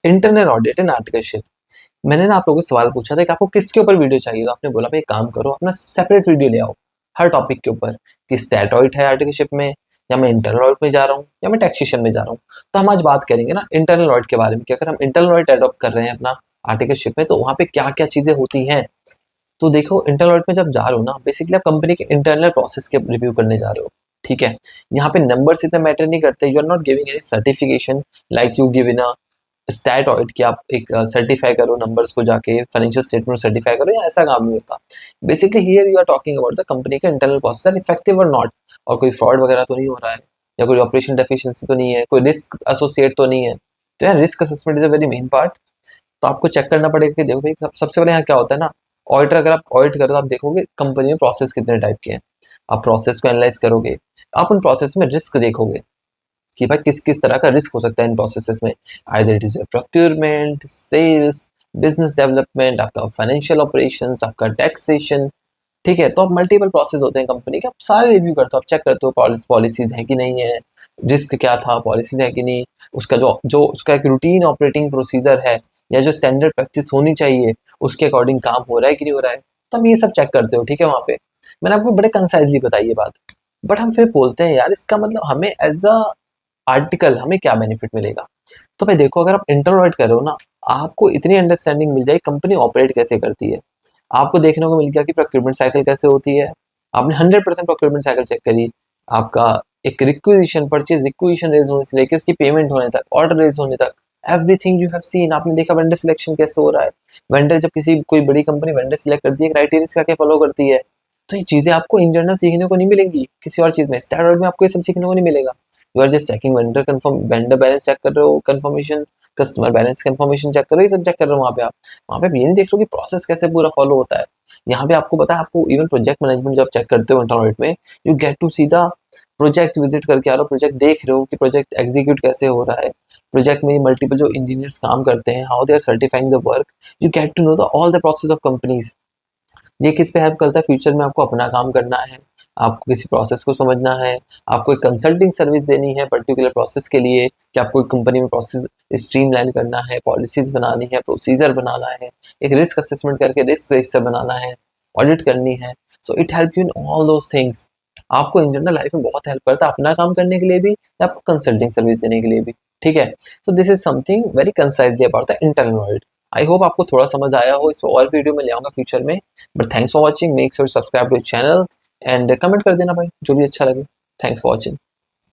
Internal audit and articleship. मैंने ना आप लोगों से सवाल पूछा था कि आपको किसके ऊपर वीडियो चाहिए, तो आपने बोला भाई एक काम करो अपना सेपरेट वीडियो ले आओ हर टॉपिक के ऊपर, कि स्टैट ऑडिट है आर्टिकलशिप में, या मैं इंटरनल ऑडिट में जा रहा हूँ, या मैं टैक्सेशन में जा रहा हूँ। तो हम आज बात करेंगे ना इंटरनल ऑडिट के बारे में कि अगर हम इंटरनल ऑडिट एडॉप्ट कर रहे हैं अपना आर्टिकलशिप में तो वहाँ पे क्या क्या चीज़ें होती हैं। तो देखो इंटरनल ऑडिट में जब जा रहे हो ना, बेसिकली आप कंपनी के इंटरनल प्रोसेस के रिव्यू करने जा रहे हो। ठीक है, यहाँ पे नंबर्स इतना मैटर नहीं करते, you are not giving any certification like you give in a stat audit कि आप एक सर्टिफाई करो नंबर्स को जाके फाइनेंशियल स्टेटमेंट सर्टिफाई करो, या ऐसा काम नहीं होता। Basically here you are talking about the company का इंटरनल प्रोसेस आर इफेक्टिव और नॉट, और कोई फ्रॉड वगैरह तो नहीं हो रहा है, या कोई ऑपरेशन डेफिशिएंसी तो नहीं है, कोई रिस्क एसोसिएट तो नहीं है। तो यार risk assessment is a very main part. तो आपको चेक करना पड़ेगा कि देखो भाई सबसे पहले यहाँ क्या होता है ना, ऑडिटर अगर आप ऑडिट करो तो आप देखोगे कंपनी में प्रोसेस कितने टाइप के हैं। आप प्रोसेस को एनालाइज करोगे, आप उन प्रोसेस में रिस्क देखोगे कि भाई किस किस तरह का रिस्क हो सकता है इन प्रोसेसेस में। Either it is procurement, sales, business development, आपका फाइनेंशियल ऑपरेशंस, आपका टैक्सेशन। ठीक है, तो आप मल्टीपल प्रोसेस होते हैं कंपनी के, आप सारे रिव्यू करते हो, आप चेक करते हो पॉलिसीज हैं कि नहीं है, रिस्क क्या था, पॉलिसीज है कि नहीं, उसका जो जो उसका एक रूटीन ऑपरेटिंग प्रोसीजर है या जो स्टैंडर्ड प्रैक्टिस होनी चाहिए उसके अकॉर्डिंग काम हो रहा है कि नहीं हो रहा है। तो हम ये सब चेक करते हो। ठीक है, वहाँ पे मैंने आपको बड़े कंसाइजली बताई ये बात। बट हम फिर बोलते हैं यार इसका मतलब हमें एज अ आर्टिकल हमें क्या बेनिफिट मिलेगा। तो भाई देखो अगर आप इंटरनल ऑडिट कर रहे हो ना, आपको इतनी अंडरस्टैंडिंग मिल जाएगी कंपनी ऑपरेट कैसे करती है। आपको देखने को मिल गया कि प्रोक्योरमेंट साइकिल कैसे होती है, आपने 100% प्रोक्योरमेंट साइकिल चेक करी। आपका एक रिक्विजिशन परचेज रिक्विजिशन रेज होने से लेकर उसकी पेमेंट होने तक, ऑर्डर रेज होने तक, एवरीथिंग यू हैव सीन। आपने देखा वेंडर सिलेक्शन कैसे हो रहा है, वेंडर जब किसी कोई बड़ी कंपनी वेंडर सिलेक्ट करती है क्राइटेरिया क्या क्या फॉलो करती है। तो ये चीजें आपको इन जनरल सीखने को नहीं मिलेंगी किसी और चीज में, स्टैंडर्ड में आपको ये सब सीखने को नहीं मिलेगा। You are just checking vendor confirm, vendor balance check कर रहे हो confirmation, customer balance confirmation check कर रहे हो, ये सब चेक कर रहे हो। वहाँ पे ये नहीं देख रहे हो कि प्रोसेस कैसे पूरा फॉलो होता है। यहाँ पे आपको पता है, आपको इवन प्रोजेक्ट मैनेजमेंट जब चेक करते हो इंटरनल ऑडिट में, you get to see the project, visit करके आ रहे हो, प्रोजेक्ट देख रहे हो कि प्रोजेक्ट एग्जीक्यूट कैसे हो रहा है, प्रोजेक्ट में मल्टीपल जो इंजीनियर्स काम करते हैं how they are certifying the work. You get to know the all the process of companies. ये किस पे हेल्प करता है, फ्यूचर में आपको अपना काम करना है, आपको किसी प्रोसेस को समझना है, आपको एक कंसल्टिंग सर्विस देनी है पर्टिकुलर प्रोसेस के लिए, कि आपको एक कंपनी में प्रोसेस स्ट्रीमलाइन करना है, पॉलिसीज बनानी है, प्रोसीजर बनाना है, एक रिस्क असेसमेंट करके रिस्क रजिस्टर बनाना है, ऑडिट करनी है। So it help you in all those things. आपको इन जनरल लाइफ में बहुत हेल्प करता है अपना काम करने के लिए भी, या आपको कंसल्टिंग सर्विस देने के लिए भी। ठीक है, तो this is something very concisely about the internal audit. I hope आपको थोड़ा समझ आया हो, इस पर और वीडियो में ले आऊंगा फ्यूचर में। But thanks for watching, make sure subscribe to channel and comment कर देना भाई जो भी अच्छा लगे। Thanks for watching.